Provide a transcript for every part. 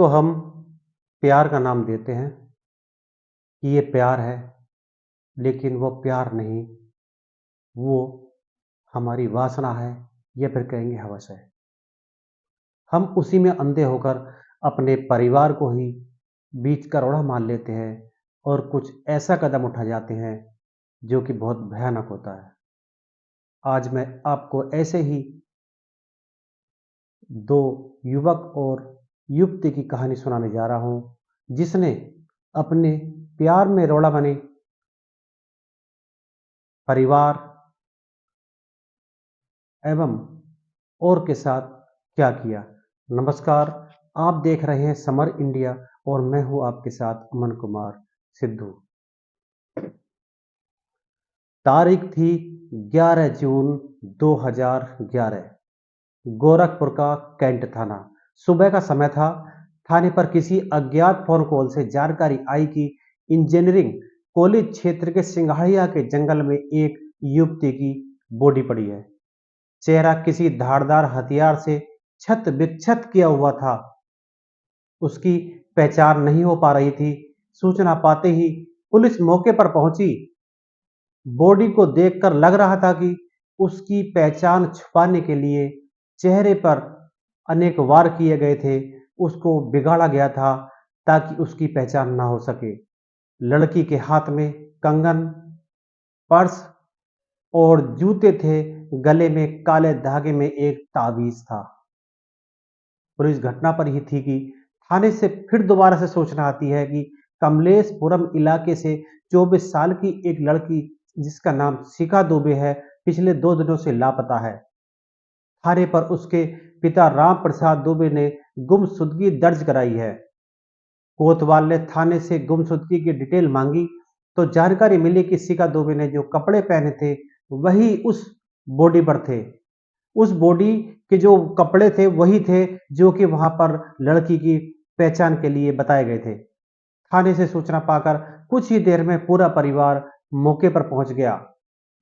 जिसको हम प्यार का नाम देते हैं कि ये प्यार है, लेकिन वो प्यार नहीं, वो हमारी वासना है या फिर कहेंगे हवस है। हम उसी में अंधे होकर अपने परिवार को ही बीच का रोड़ा मान लेते हैं और कुछ ऐसा कदम उठा जाते हैं जो कि बहुत भयानक होता है। आज मैं आपको ऐसे ही 2 युवक और युवती की कहानी सुनाने जा रहा हूँ, जिसने अपने प्यार में रोड़ा बने परिवार एवं और के साथ क्या किया। नमस्कार, आप देख रहे हैं समर इंडिया और मैं हूँ आपके साथ अमन कुमार सिद्धू। तारीख थी 11 जून 2011। गोरखपुर का कैंट थाना। सुबह का समय था। थाने पर किसी अज्ञात फोन कॉल से जानकारी आई कि इंजीनियरिंग कॉलेज क्षेत्र के सिंघाड़िया के जंगल में एक युवती की बॉडी पड़ी है। चेहरा किसी धारदार हथियार से छत विक्षत किया हुआ था। उसकी पहचान नहीं हो पा रही थी। सूचना पाते ही पुलिस मौके पर पहुंची। बॉडी को देखकर लग रहा था कि उसकी पहचान छुपाने के लिए चेहरे पर अनेक वार किए गए थे। उसको बिगाड़ा गया था ताकि उसकी पहचान ना हो सके। लड़की के हाथ में कंगन, पर्स और जूते थे। गले में काले धागे में एक ताबीज था। पुलिस घटना पर ही थी कि थाने से फिर दोबारा से सूचना आती है कि कमलेशपुरम इलाके से 24 साल की एक लड़की जिसका नाम शिखा दुबे है, पिछले 2 दिनों से लापता है। थाने पर उसके पिता राम प्रसाद दुबे ने गुमशुदगी दर्ज कराई है। कोतवाल ने थाने से गुमशुदगी की डिटेल मांगी तो जानकारी मिली कि शिखा दुबे ने जो कपड़े पहने थे वही उस बॉडी पर थे। उस बॉडी के जो कपड़े थे वही थे जो कि वहां पर लड़की की पहचान के लिए बताए गए थे। थाने से सूचना पाकर कुछ ही देर में पूरा परिवार मौके पर पहुंच गया।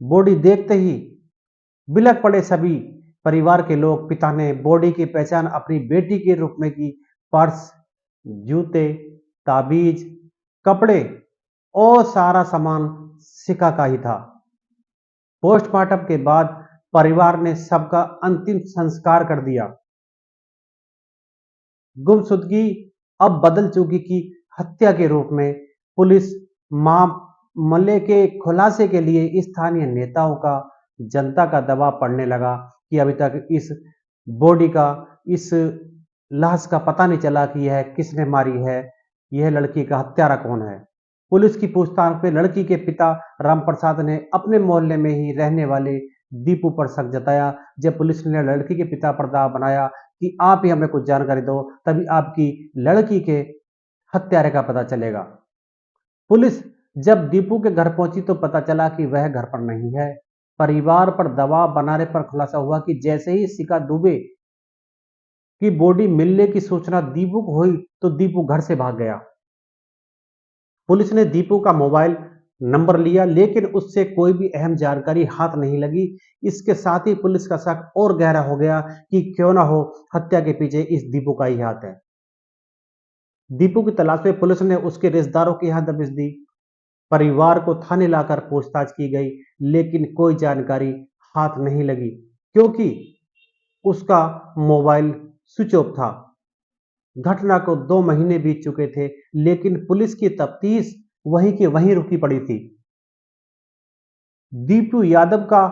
बॉडी देखते ही बिलख पड़े सभी परिवार के लोग। पिता ने बॉडी की पहचान अपनी बेटी के रूप में की। पर्स, जूते, ताबीज, कपड़े और सारा सामान शिखा का ही था। पोस्टमार्टम के बाद परिवार ने सबका अंतिम संस्कार कर दिया। गुमशुदगी अब बदल चुकी कि हत्या के रूप में। पुलिस मामले के खुलासे के लिए स्थानीय नेताओं का, जनता का दबाव पड़ने लगा कि अभी तक इस बॉडी का, इस लाश का पता नहीं चला कि यह किसने मारी है, यह लड़की का हत्यारा कौन है। पुलिस की पूछताछ में लड़की के पिता रामप्रसाद ने अपने मोहल्ले में ही रहने वाले दीपू पर शक जताया। जब पुलिस ने लड़की के पिता पर दाव बनाया कि आप ही हमें कुछ जानकारी दो, तभी आपकी लड़की के हत्यारे का पता चलेगा। पुलिस जब दीपू के घर पहुंची तो पता चला कि वह घर पर नहीं है। परिवार पर दबाव बनाने पर खुलासा हुआ कि जैसे ही शिखा दुबे की बॉडी मिलने की सूचना दीपू को हुई तो दीपू घर से भाग गया। पुलिस ने दीपू का मोबाइल नंबर लिया लेकिन उससे कोई भी अहम जानकारी हाथ नहीं लगी। इसके साथ ही पुलिस का शक और गहरा हो गया कि क्यों ना हो हत्या के पीछे इस दीपू का ही हाथ है। दीपू की तलाश में पुलिस ने उसके रिश्तेदारों के यहाँ दबिश दी। परिवार को थाने लाकर पूछताछ की गई लेकिन कोई जानकारी हाथ नहीं लगी क्योंकि उसका मोबाइल स्विच ऑफ था। घटना को 2 महीने बीत चुके थे लेकिन पुलिस की तफ्तीश वहीं की वहीं रुकी पड़ी थी। दीपू यादव का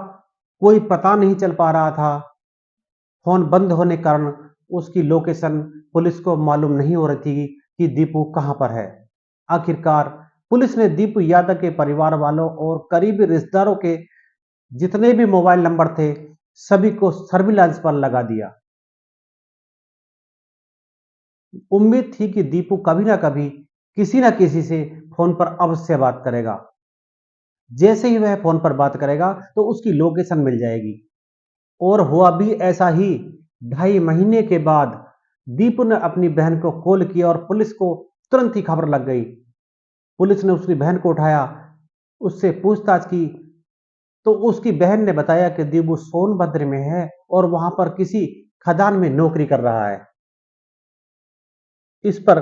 कोई पता नहीं चल पा रहा था। फोन बंद होने के कारण उसकी लोकेशन पुलिस को मालूम नहीं हो रही थी कि दीपू कहां पर है। आखिरकार पुलिस ने दीपू यादव के परिवार वालों और करीबी रिश्तेदारों के जितने भी मोबाइल नंबर थे सभी को सर्विलांस पर लगा दिया। उम्मीद थी कि दीपू कभी ना कभी किसी ना किसी से फोन पर अवश्य बात करेगा। जैसे ही वह फोन पर बात करेगा तो उसकी लोकेशन मिल जाएगी। और हुआ भी ऐसा ही। 2.5 महीने के बाद दीपू ने अपनी बहन को कॉल किया और पुलिस को तुरंत ही खबर लग गई। पुलिस ने उसकी बहन को उठाया, उससे पूछताछ की तो उसकी बहन ने बताया कि दीपू सोनभद्र में है और वहां पर किसी खदान में नौकरी कर रहा है। इस पर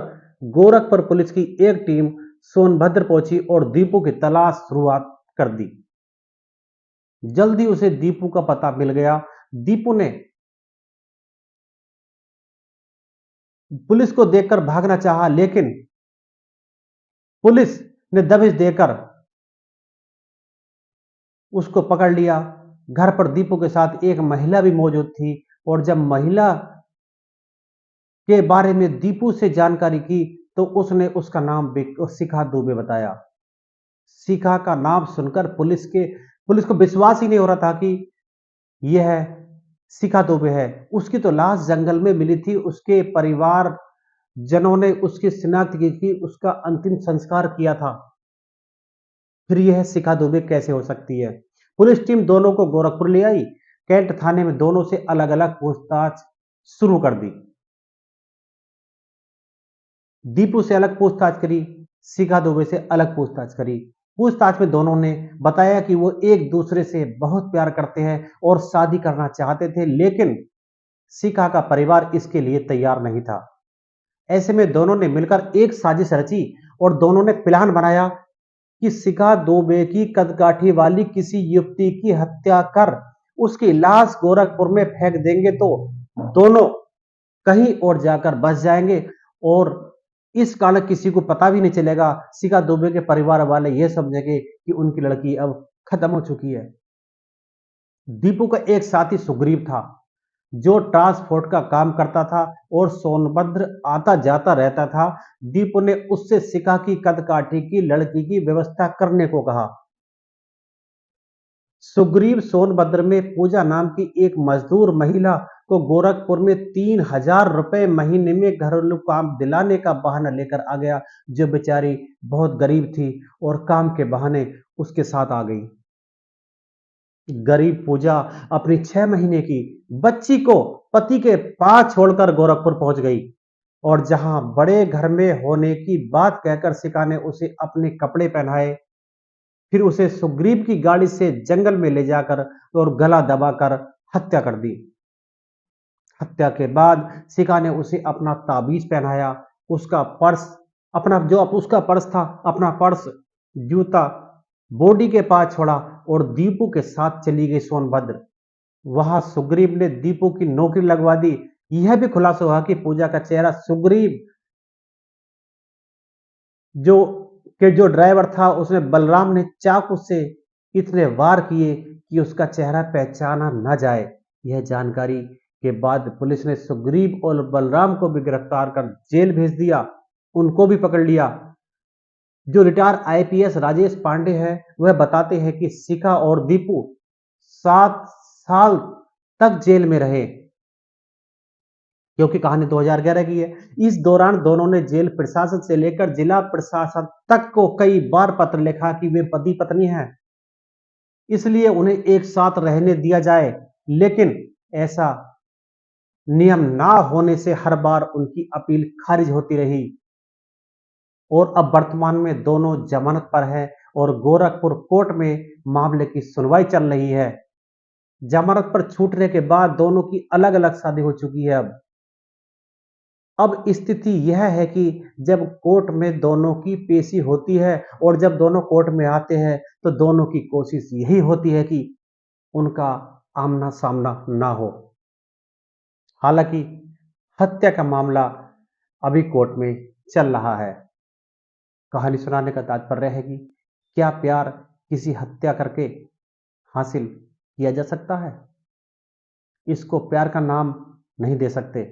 गोरखपुर पुलिस की एक टीम सोनभद्र पहुंची और दीपू की तलाश शुरुआत कर दी। जल्दी उसे दीपू का पता मिल गया। दीपू ने पुलिस को देखकर भागना चाहा, लेकिन पुलिस ने दबिश देकर उसको पकड़ लिया। घर पर दीपू के साथ एक महिला भी मौजूद थी और जब महिला के बारे में दीपू से जानकारी की तो उसने उसका नाम शिखा दुबे बताया। शिखा का नाम सुनकर पुलिस को विश्वास ही नहीं हो रहा था कि यह शिखा दुबे है। उसकी तो लाश जंगल में मिली थी। उसके परिवार जनों ने उसकी शिनाख्त की थी, उसका अंतिम संस्कार किया था। फिर यह शिखा दुबे कैसे हो सकती है? पुलिस टीम दोनों को गोरखपुर ले आई। कैंट थाने में दोनों से अलग अलग पूछताछ शुरू कर दी। दीपू से अलग पूछताछ करी, शिखा दुबे से अलग पूछताछ करी। पूछताछ में दोनों ने बताया कि वो एक दूसरे से बहुत प्यार करते हैं और शादी करना चाहते थे, लेकिन शिखा का परिवार इसके लिए तैयार नहीं था। ऐसे में दोनों ने मिलकर एक साजिश रची और दोनों ने प्लान बनाया कि शिखा दुबे की कदकाठी वाली किसी युवती की हत्या कर उसकी लाश गोरखपुर में फेंक देंगे तो दोनों कहीं और जाकर बस जाएंगे और इस कारण किसी को पता भी नहीं चलेगा। शिखा दुबे के परिवार वाले यह समझेंगे कि उनकी लड़की अब खत्म हो चुकी है। दीपू का एक साथी सुग्रीव था जो ट्रांसपोर्ट का काम करता था और सोनभद्र आता जाता रहता था। दीपू ने उससे शिखा की कदकाठी की लड़की की व्यवस्था करने को कहा। सुग्रीव सोनभद्र में पूजा नाम की एक मजदूर महिला को गोरखपुर में 3,000 रुपए महीने में घरेलू काम दिलाने का बहाना लेकर आ गया, जो बेचारी बहुत गरीब थी और काम के बहाने उसके साथ आ गई। गरीब पूजा अपनी 6 महीने की बच्ची को पति के पास छोड़कर गोरखपुर पहुंच गई और जहां बड़े घर में होने की बात कहकर शिखा ने उसे अपने कपड़े पहनाए, फिर उसे सुग्रीव की गाड़ी से जंगल में ले जाकर और गला दबाकर हत्या कर दी। हत्या के बाद शिखा ने उसे अपना ताबीज पहनाया, उसका पर्स उसका पर्स था, अपना पर्स, जूता बॉडी के पास छोड़ा और दीपू के साथ चली गई सोनभद्र। वहां सुग्रीव ने दीपू की नौकरी लगवा दी। यह भी खुलासा हुआ कि पूजा का चेहरा सुग्रीव जो ड्राइवर था, उसने बलराम ने चाकू से इतने वार किए कि उसका चेहरा पहचाना न जाए। यह जानकारी के बाद पुलिस ने सुग्रीव और बलराम को भी गिरफ्तार कर जेल भेज दिया। उनको भी पकड़ लिया। जो रिटायर आईपीएस राजेश पांडे हैं, वह बताते हैं कि शिखा और दीपू 7 साल तक जेल में रहे, क्योंकि कहानी 2011 की है। इस दौरान दोनों ने जेल प्रशासन से लेकर जिला प्रशासन तक को कई बार पत्र लिखा कि वे पति पत्नी हैं, इसलिए उन्हें एक साथ रहने दिया जाए, लेकिन ऐसा नियम ना होने से हर बार उनकी अपील खारिज होती रही और अब वर्तमान में दोनों जमानत पर हैं और गोरखपुर कोर्ट में मामले की सुनवाई चल रही है। जमानत पर छूटने के बाद दोनों की अलग अलग शादी हो चुकी है। अब स्थिति यह है कि जब कोर्ट में दोनों की पेशी होती है और जब दोनों कोर्ट में आते हैं तो दोनों की कोशिश यही होती है कि उनका आमना सामना ना हो। हालांकि हत्या का मामला अभी कोर्ट में चल रहा है। कहानी सुनाने का तात्पर्य है कि क्या प्यार किसी हत्या करके हासिल किया जा सकता है? इसको प्यार का नाम नहीं दे सकते।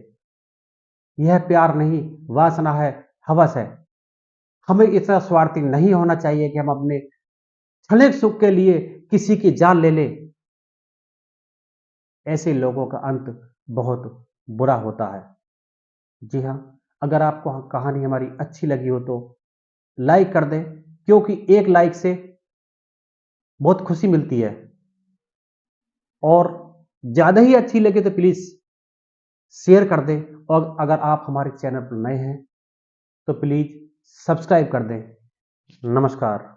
यह प्यार नहीं, वासना है, हवस है। हमें इतना स्वार्थी नहीं होना चाहिए कि हम अपने क्षणिक सुख के लिए किसी की जान ले लें। ऐसे लोगों का अंत बहुत बुरा होता है। जी हाँ, अगर आपको कहानी हमारी अच्छी लगी हो तो लाइक कर दें, क्योंकि एक लाइक से बहुत खुशी मिलती है और ज्यादा ही अच्छी लगे तो प्लीज शेयर कर दें और अगर आप हमारे चैनल पर नए हैं तो प्लीज सब्सक्राइब कर दें। नमस्कार।